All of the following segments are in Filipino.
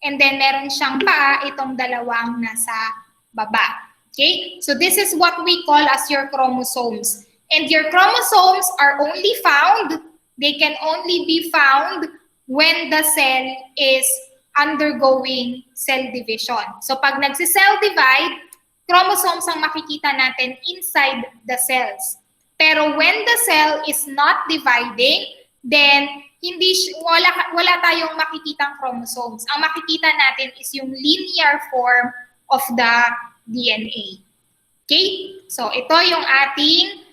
and then meron siyang paa, itong dalawang nasa baba. Okay? So this is what we call as your chromosomes. And your chromosomes are only found, they can only be found when the cell is undergoing cell division. So pag nagsi-cell divide, chromosomes ang makikita natin inside the cells. Pero when the cell is not dividing, then wala tayong makikitang chromosomes. Ang makikita natin is yung linear form of the DNA. Okay? So ito yung ating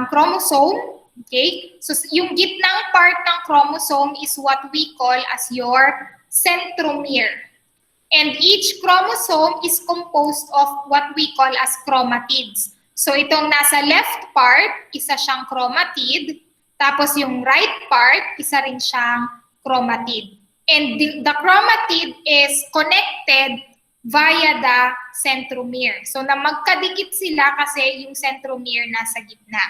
chromosome. Okay? So yung gitnang part ng chromosome is what we call as your centromere. And each chromosome is composed of what we call as chromatids. So itong nasa left part, isa siyang chromatid. Tapos yung right part, isa rin siyang chromatid. And the chromatid is connected via the centromere. So na magkadikit sila kasi yung centromere nasa gitna.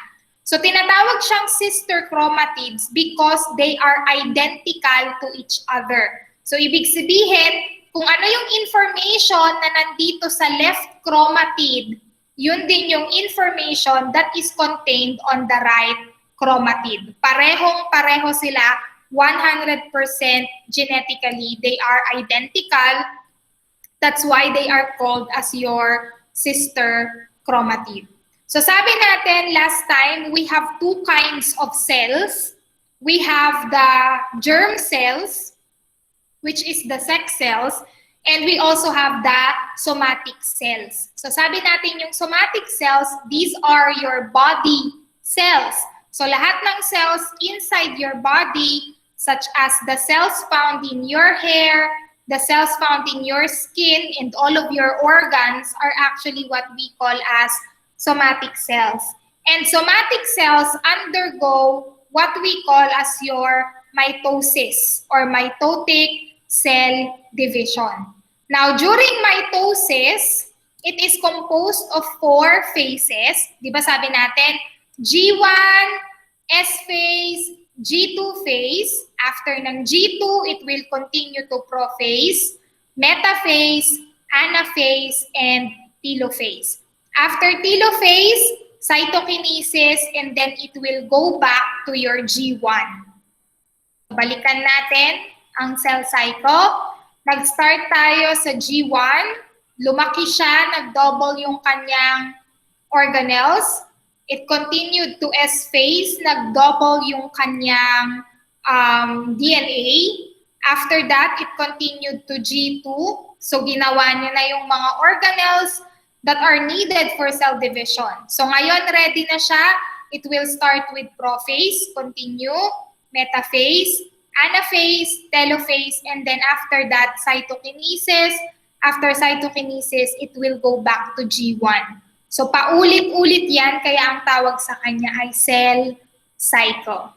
So tinatawag siyang sister chromatids because they are identical to each other. So ibig sabihin, kung ano yung information na nandito sa left chromatid, yun din yung information that is contained on the right chromatid. Parehong-pareho sila, 100% genetically. They are identical. That's why they are called as your sister chromatid. So sabi natin last time, we have two kinds of cells. We have the germ cells, which is the sex cells, and we also have the somatic cells. So sabi natin yung somatic cells, these are your body cells. So lahat ng cells inside your body, such as the cells found in your hair, the cells found in your skin, and all of your organs are actually what we call as somatic cells. And somatic cells undergo what we call as your mitosis or mitotic cell division. Now, during mitosis, it is composed of 4 phases. Di ba sabi natin, G1, S phase, G2 phase. After ng G2, it will continue to prophase, metaphase, anaphase, and telophase. After telophase, cytokinesis, and then it will go back to your G1. Balikan natin ang cell cycle. Nag-start tayo sa G1, lumaki siya, nag-double yung kanyang organelles. It continued to S phase, nag-double yung kanyang DNA. After that, it continued to G2. So ginawa niya na yung mga organelles that are needed for cell division. So ngayon, ready na siya. It will start with prophase, continue, metaphase, anaphase, telophase, and then after that, cytokinesis. After cytokinesis, it will go back to G1. So paulit-ulit yan, kaya ang tawag sa kanya ay cell cycle.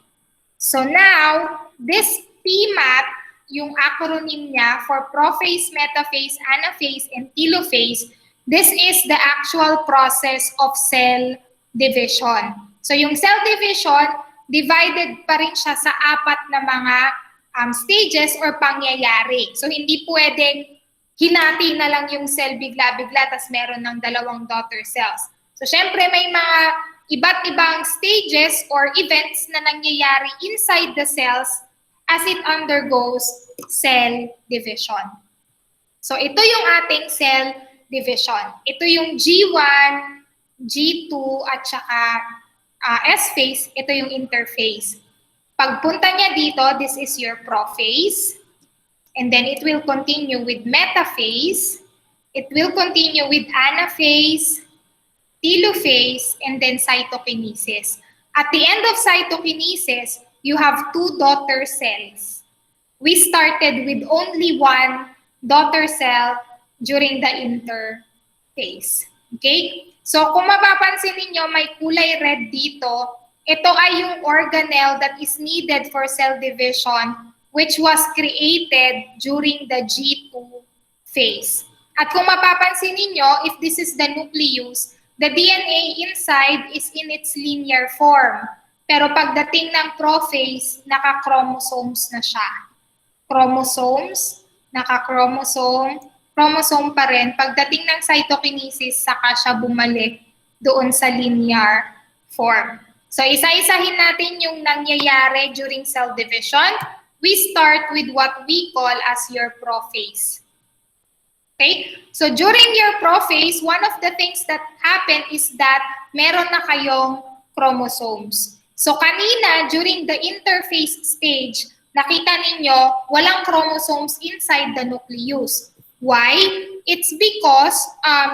So now, this PMAT, yung acronym niya for prophase, metaphase, anaphase, and telophase, this is the actual process of cell division. So yung cell division, divided pa rin siya sa 4 na mga stages or pangyayari. So hindi pwedeng hinati na lang yung cell bigla-bigla tas meron ng 2 daughter cells. So syempre may mga iba't ibang stages or events na nangyayari inside the cells as it undergoes cell division. So ito yung ating cell division. Ito yung G1, G2 at saka S phase, ito yung interphase. Pagpunta niya dito, this is your prophase. And then it will continue with metaphase. It will continue with anaphase, telophase, and then cytokinesis. At the end of cytokinesis, you have 2 daughter cells. We started with only 1 daughter cell during the interphase. Okay? So kung mapapansin ninyo, may kulay red dito. Ito ay yung organelle that is needed for cell division, which was created during the G2 phase. At kung mapapansin ninyo, if this is the nucleus, the DNA inside is in its linear form. Pero pagdating ng prophase, naka-chromosomes na siya. Chromosomes, chromosome pa rin. Pagdating ng cytokinesis, saka siya bumalik doon sa linear form. So, isa-isahin natin yung nangyayari during cell division. We start with what we call as your prophase. Okay? So, during your prophase, one of the things that happen is that meron na kayong chromosomes. So, kanina, during the interphase stage, nakita ninyo, walang chromosomes inside the nucleus. Why? It's because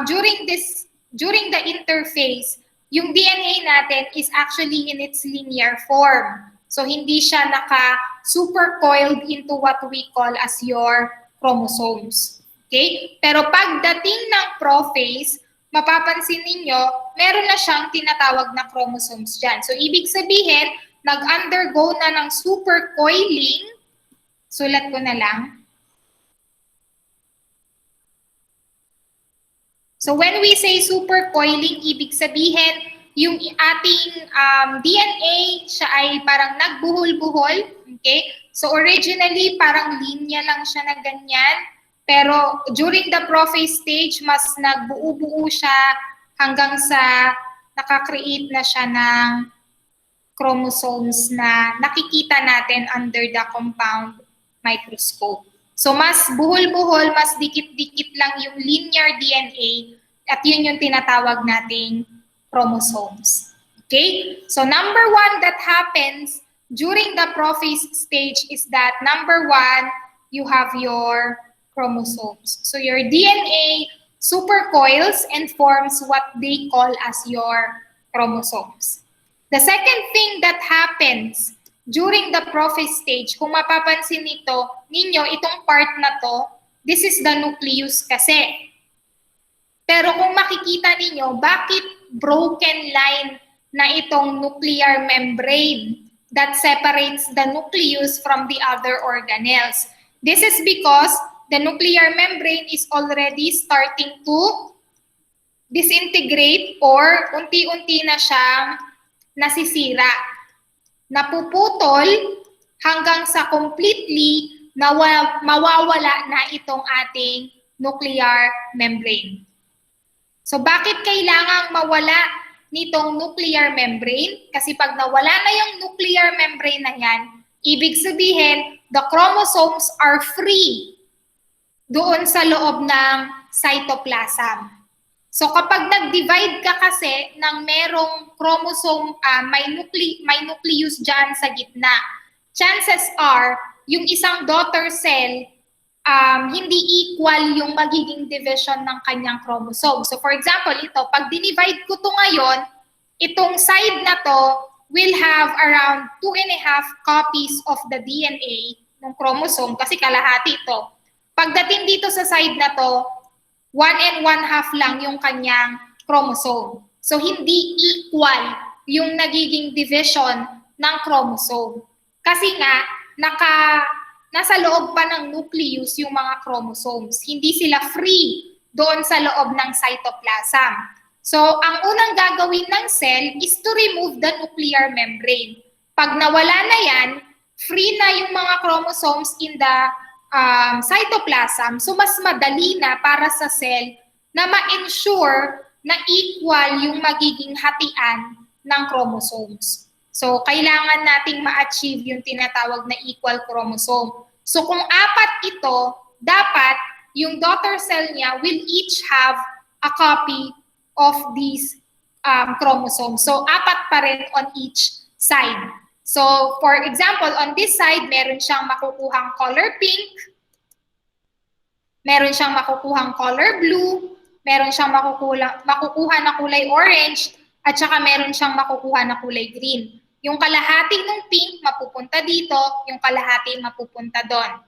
during the interphase, yung DNA natin is actually in its linear form. So, hindi siya naka-supercoiled into what we call as your chromosomes. Okay? Pero pagdating ng prophase, mapapansin ninyo, meron na siyang tinatawag na chromosomes dyan. So, ibig sabihin, nag-undergo na ng supercoiling. Sulat ko na lang. So when we say supercoiling, ibig sabihin, yung ating DNA, siya ay parang nagbuhol-buhol. Okay? So originally, parang linya lang siya na ganyan. Pero during the prophase stage, mas nagbuo-buo siya hanggang sa nakakreate na siya ng chromosomes na nakikita natin under the compound microscope. So mas buhol-buhol, mas dikit-dikit lang yung linear DNA at yun yung tinatawag nating chromosomes. Okay? So number one that happens during the prophase stage is that number one, you have your chromosomes. So your DNA supercoils and forms what they call as your chromosomes. The second thing that happens during the prophase stage, kung mapapansin ninyo, itong part na to, this is the nucleus kasi. Pero kung makikita ninyo, bakit broken line na itong nuclear membrane that separates the nucleus from the other organelles? This is because the nuclear membrane is already starting to disintegrate or unti-unti na siyang nasisira. Napuputol hanggang sa completely mawawala na itong ating nuclear membrane. So bakit kailangang mawala nitong nuclear membrane? Kasi pag nawala na yung nuclear membrane na yan, ibig sabihin, the chromosomes are free doon sa loob ng cytoplasm. So kapag nag-divide ka kasi ng merong chromosome, may nucleus dyan sa gitna, chances are, yung isang daughter cell, hindi equal yung magiging division ng kanyang chromosome. So for example, ito, pag dinivide ko to ngayon, itong side na to will have around 2.5 copies of the DNA ng chromosome kasi kalahati ito. Pagdating dito sa side na to, 1 1/2 lang yung kanyang chromosome. So, hindi equal yung nagiging division ng chromosome. Kasi nga, nasa loob pa ng nucleus yung mga chromosomes. Hindi sila free doon sa loob ng cytoplasm. So, ang unang gagawin ng cell is to remove the nuclear membrane. Pag nawala na yan, free na yung mga chromosomes in the cytoplasm, so mas madali na para sa cell na ma-ensure na equal yung magiging hatian ng chromosomes. So, kailangan nating ma-achieve yung tinatawag na equal chromosome. So, kung 4 ito, dapat yung daughter cell niya will each have a copy of these chromosomes. So, 4 pa rin on each side. So, for example, on this side, meron siyang makukuhang color pink, meron siyang makukuhang color blue, meron siyang makukuha na kulay orange, at saka meron siyang makukuha na kulay green. Yung kalahati ng pink mapupunta dito, yung kalahati mapupunta doon.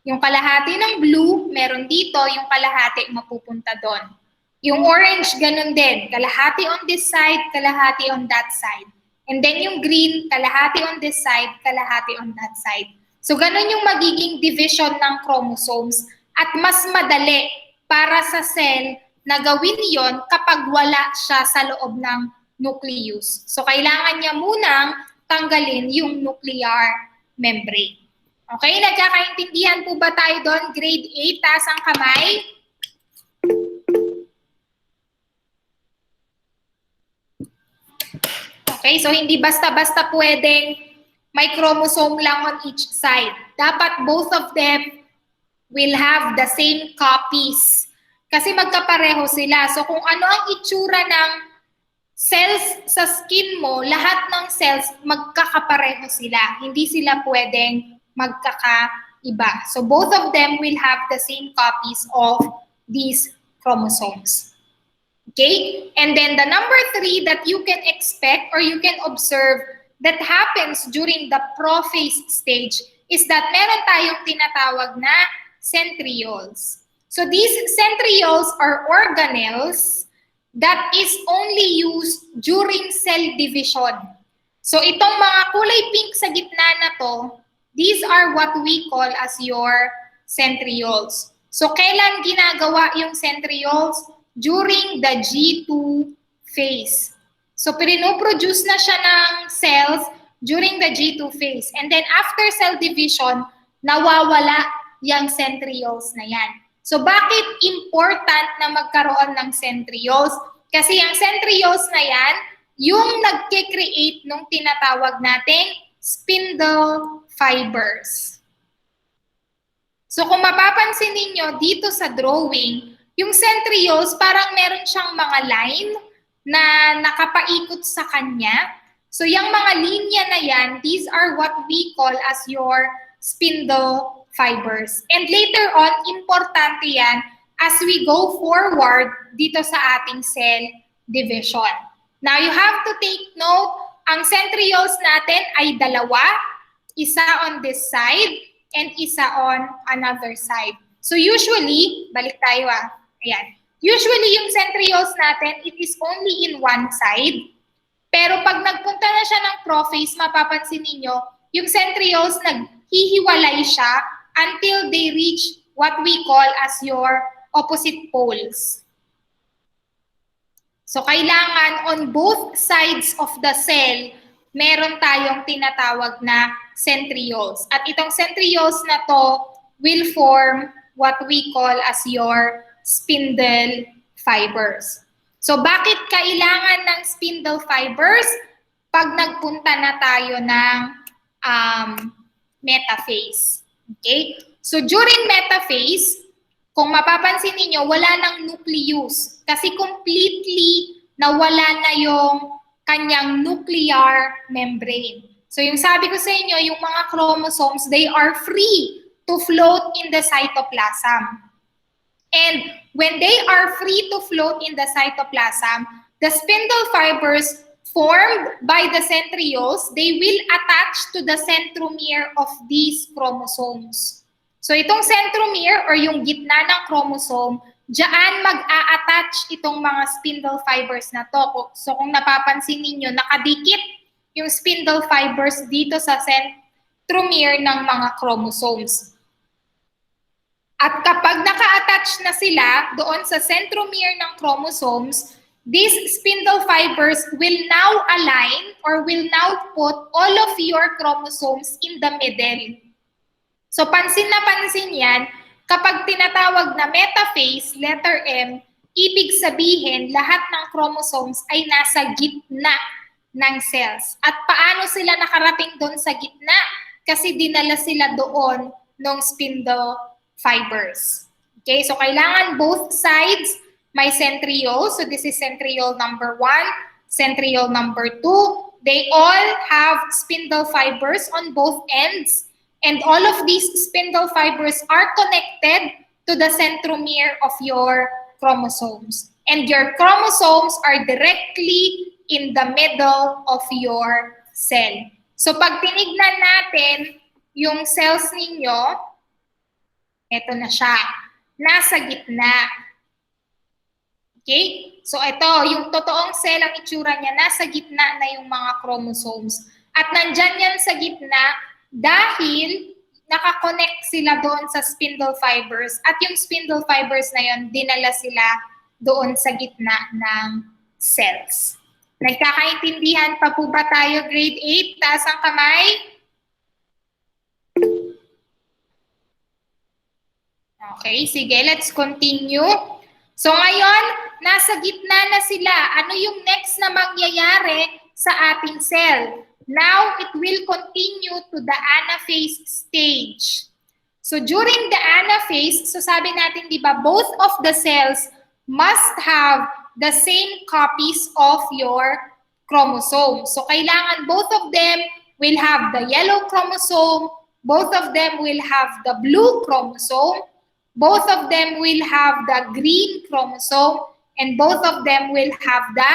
Yung kalahati ng blue, meron dito, yung kalahati mapupunta doon. Yung orange, ganun din. Kalahati on this side, kalahati on that side. And then yung green, kalahati on this side, kalahati on that side. So ganun yung magiging division ng chromosomes at mas madali para sa cell na gawin yon kapag wala siya sa loob ng nucleus. So kailangan niya munang tanggalin yung nuclear membrane. Okay, nagkakaintindihan po ba tayo doon? Grade 8, taas ang kamay. Okay, so hindi basta-basta pwedeng may chromosome lang on each side. Dapat both of them will have the same copies. Kasi magkapareho sila. So kung ano ang itsura ng cells sa skin mo, lahat ng cells magkakapareho sila. Hindi sila pwedeng magkakaiba. So both of them will have the same copies of these chromosomes. Okay? And then the number 3 that you can expect or you can observe that happens during the prophase stage is that meron tayong tinatawag na centrioles. So these centrioles are organelles that is only used during cell division. So itong mga kulay pink sa gitna na to, these are what we call as your centrioles. So kailan ginagawa yung centrioles? During the G2 phase. So pinoproduce na siya ng cells during the G2 phase. And then after cell division, nawawala yung centrioles na yan. So bakit important na magkaroon ng centrioles? Kasi yung centrioles na yan, yung nagke-create nung tinatawag nating spindle fibers. So kung mapapansin ninyo dito sa drawing, yung centrioles parang meron siyang mga line na nakapaikot sa kanya. So yung mga linya na yan, these are what we call as your spindle fibers. And later on, importante yan as we go forward dito sa ating cell division. Now you have to take note, ang centrioles natin ay dalawa, isa on this side and isa on another side. So usually, balik tayo ayan. Usually yung centrioles natin, it is only in one side. Pero pag nagpunta na siya ng prophase, mapapansin niyo yung centrioles naghihiwalay siya until they reach what we call as your opposite poles. So kailangan on both sides of the cell, meron tayong tinatawag na centrioles. At itong centrioles na to will form what we call as your spindle fibers. So bakit kailangan ng spindle fibers? Pag nagpunta na tayo ng metaphase. Okay? So during metaphase, kung mapapansin niyo wala nang nucleus. Kasi completely nawala na yung kanyang nuclear membrane. So yung sabi ko sa inyo, yung mga chromosomes, they are free to float in the cytoplasm. And when they are free to float in the cytoplasm, the spindle fibers formed by the centrioles, they will attach to the centromere of these chromosomes. So itong centromere or yung gitna ng chromosome, diyan mag-a-attach itong mga spindle fibers na to. So kung napapansin ninyo, nakadikit yung spindle fibers dito sa centromere ng mga chromosomes. At kapag naka-attach na sila doon sa centromere ng chromosomes, these spindle fibers will now align or will now put all of your chromosomes in the middle. So pansin na pansin yan, kapag tinatawag na metaphase, letter M, ibig sabihin lahat ng chromosomes ay nasa gitna ng cells. At paano sila nakarating doon sa gitna? Kasi dinala sila doon ng spindle fibers. Okay, so kailangan both sides may centriole. So this is centriole number 1, centriole number 2. They all have spindle fibers on both ends. And all of these spindle fibers are connected to the centromere of your chromosomes. And your chromosomes are directly in the middle of your cell. So pag tinignan natin yung cells ninyo, eto na siya, nasa gitna. Okay? So ito, yung totoong cell, ang itsura niya, nasa gitna na yung mga chromosomes. At nandyan yan sa gitna dahil nakakonect sila doon sa spindle fibers. At yung spindle fibers na yun, dinala sila doon sa gitna ng cells. Nagkakaintindihan pa po ba tayo grade 8? Taas ang kamay. Okay, sige, let's continue. So ngayon, nasa gitna na sila. Ano yung next na mangyayari sa ating cell? Now, it will continue to the anaphase stage. So during the anaphase, so sabi natin, di ba, both of the cells must have the same copies of your chromosome. So kailangan both of them will have the yellow chromosome, both of them will have the blue chromosome, both of them will have the green chromosome, and both of them will have the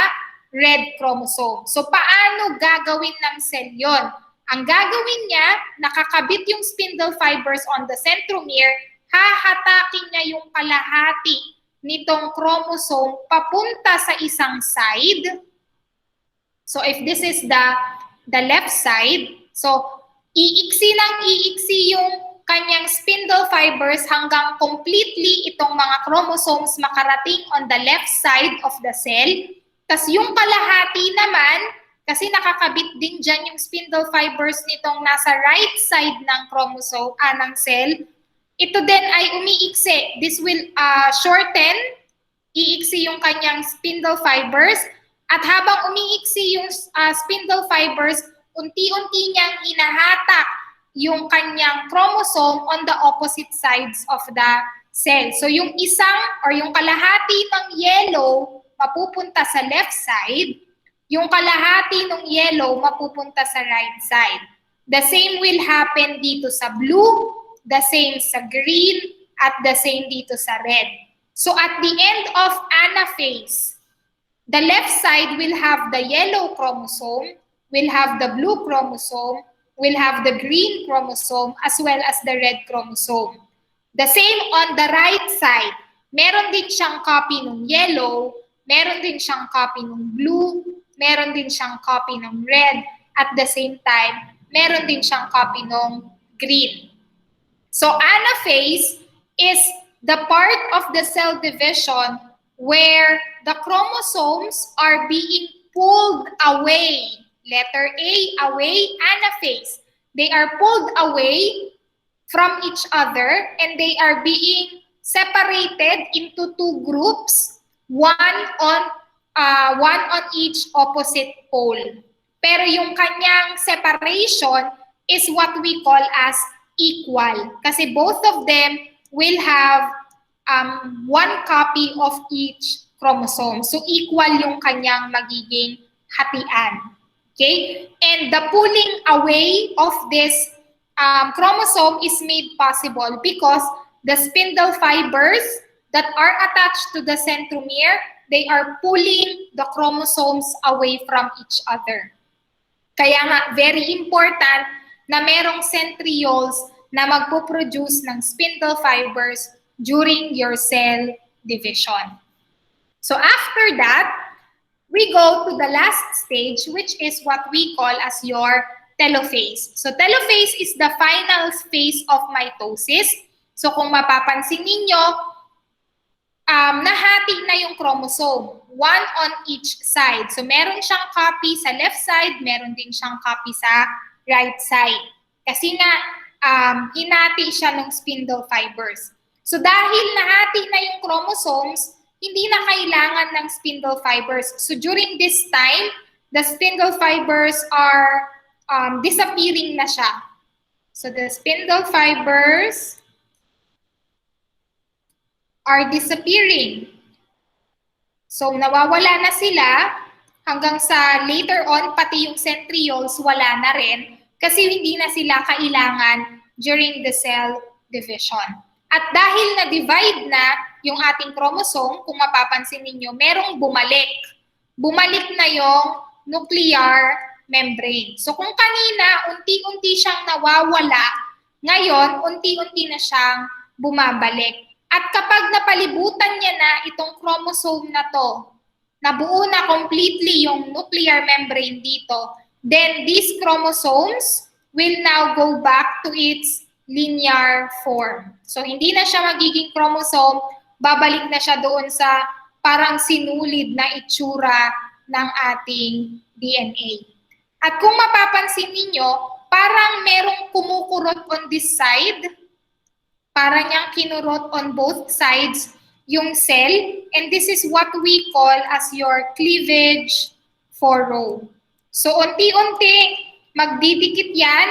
red chromosome. So paano gagawin ng cell yon? Ang gagawin niya, nakakabit yung spindle fibers on the centromere, hahatakin niya yung kalahati nitong chromosome papunta sa isang side. So if this is the left side, so iiksi ng iiksi yung kanyang spindle fibers hanggang completely itong mga chromosomes makarating on the left side of the cell. Tas yung kalahati naman, kasi nakakabit din dyan yung spindle fibers nitong nasa right side ng chromosome, ng cell, ito din ay umiiksi. This will shorten, iiksi yung kanyang spindle fibers, at habang umiiksi yung spindle fibers, unti-unti niyang hinahatak yung kanyang chromosome on the opposite sides of the cell. So yung isang or yung kalahati ng yellow mapupunta sa left side, yung kalahati ng yellow mapupunta sa right side. The same will happen dito sa blue, the same sa green, at the same dito sa red. So at the end of anaphase, the left side will have the yellow chromosome, will have the blue chromosome, will have the green chromosome, as well as the red chromosome. The same on the right side. Meron din siyang copy ng yellow, meron din siyang copy ng blue, meron din siyang copy ng red, at the same time, meron din siyang copy ng green. So anaphase is the part of the cell division where the chromosomes are being pulled away. Letter A, away, anaphase. They are pulled away from each other and they are being separated into two groups, one on each opposite pole. Pero yung kanyang separation is what we call as equal. Kasi both of them will have one copy of each chromosome. So equal yung kanyang magiging hatian. Okay? And the pulling away of this chromosome is made possible because the spindle fibers that are attached to the centromere, they are pulling the chromosomes away from each other. Kaya nga, very important na merong centrioles na magpo-produce ng spindle fibers during your cell division. So after that, we go to the last stage, which is what we call as your telophase. So telophase is the final phase of mitosis. So kung mapapansin ninyo, nahati na yung chromosome, one on each side. So meron siyang copy sa left side, meron din siyang copy sa right side. Kasi nga, hinati siya ng spindle fibers. So dahil nahati na yung chromosomes, hindi na kailangan ng spindle fibers. So during this time, the spindle fibers are disappearing na siya. So the spindle fibers are disappearing. So nawawala na sila hanggang sa later on, pati yung centrioles wala na rin kasi hindi na sila kailangan during the cell division. At dahil na-divide na yung ating chromosome, kung mapapansin ninyo, merong bumalik. Bumalik na yung nuclear membrane. So kung kanina, unti-unti siyang nawawala, ngayon, unti-unti na siyang bumabalik. At kapag napalibutan niya na itong chromosome na to, nabuo na completely yung nuclear membrane dito, then these chromosomes will now go back to its linear form. So hindi na siya magiging chromosome, babalik na siya doon sa parang sinulid na itsura ng ating DNA. At kung mapapansin ninyo, parang merong kumukurot on this side, para niyang kinurot on both sides yung cell, and this is what we call as your cleavage furrow. So, unti-unti, magdidikit yan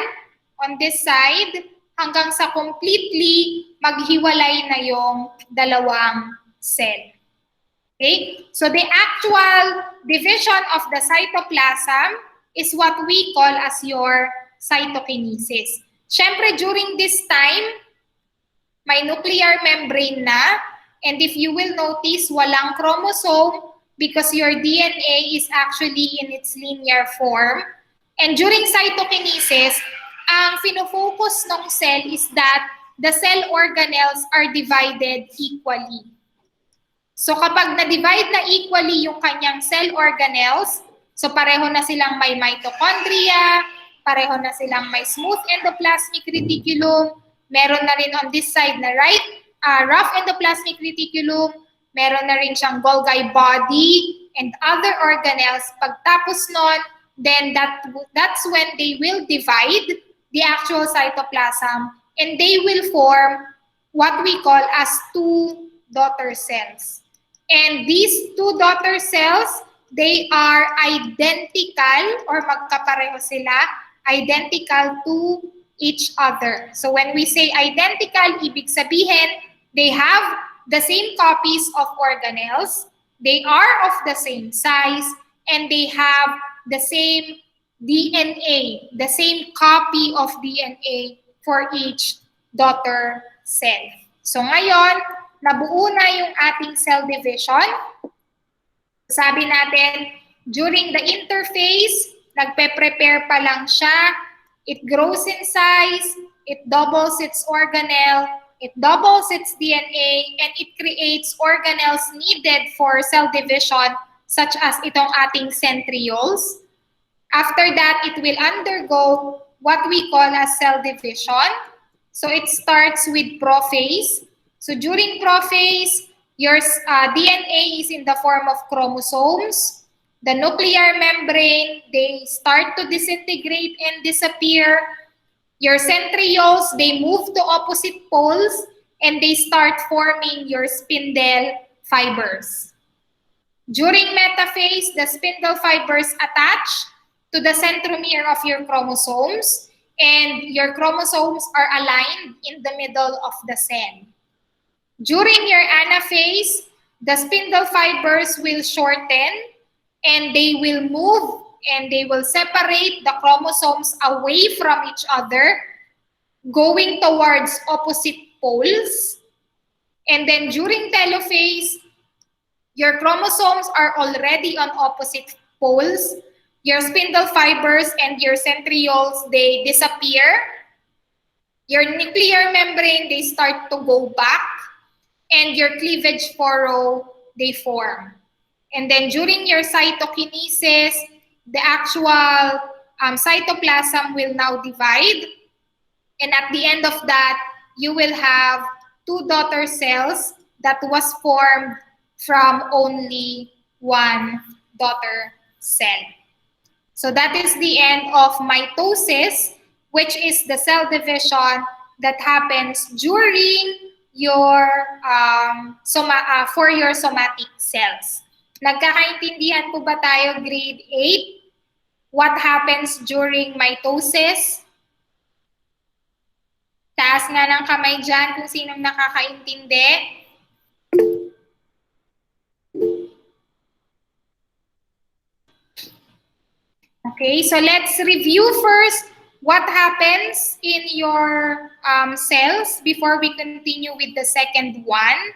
on this side hanggang sa completely maghiwalay na yung dalawang cell. Okay? So, the actual division of the cytoplasm is what we call as your cytokinesis. Siyempre, during this time, may nuclear membrane na, and if you will notice, walang chromosome because your DNA is actually in its linear form. And during cytokinesis, ang finofocus ng cell is that the cell organelles are divided equally. So kapag na-divide na equally yung kanyang cell organelles, so pareho na silang may mitochondria, pareho na silang may smooth endoplasmic reticulum, meron na rin on this side na rough endoplasmic reticulum, meron na rin siyang Golgi body and other organelles. Pagtapos nun, then that's when they will divide the actual cytoplasm and they will form what we call as two daughter cells. And these two daughter cells, they are identical or magkapareho sila, identical to each other. So when we say identical, ibig sabihin, they have the same copies of organelles, they are of the same size, and they have the same DNA, the same copy of DNA for each daughter cell. So ngayon, nabuo na yung ating cell division. Sabi natin, during the interphase, nagpe-prepare pa lang siya. It grows in size, it doubles its organelle, it doubles its DNA, and it creates organelles needed for cell division, such as itong ating centrioles. After that, it will undergo what we call as cell division. So it starts with prophase. So during prophase, your DNA is in the form of chromosomes. The nuclear membrane, they start to disintegrate and disappear. Your centrioles, they move to opposite poles and they start forming your spindle fibers. During metaphase, the spindle fibers attach to the centromere of your chromosomes and your chromosomes are aligned in the middle of the cell. During your anaphase, the spindle fibers will shorten and they will move and they will separate the chromosomes away from each other, going towards opposite poles. And then during telophase, your chromosomes are already on opposite poles. Your spindle fibers and your centrioles, they disappear. Your nuclear membrane, they start to go back. And your cleavage furrow, they form. And then during your cytokinesis, the actual cytoplasm will now divide. And at the end of that, you will have two daughter cells that was formed from only one daughter cell. So that is the end of mitosis, which is the cell division that happens during your for your somatic cells. Nagkakaintindihan po ba tayo grade 8? What happens during mitosis? Taas nga ng kamay dyan kung sinong nakakaintindi. Okay, so let's review first what happens in your cells before we continue with the second one.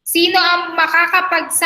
Sino ang makakapagsabi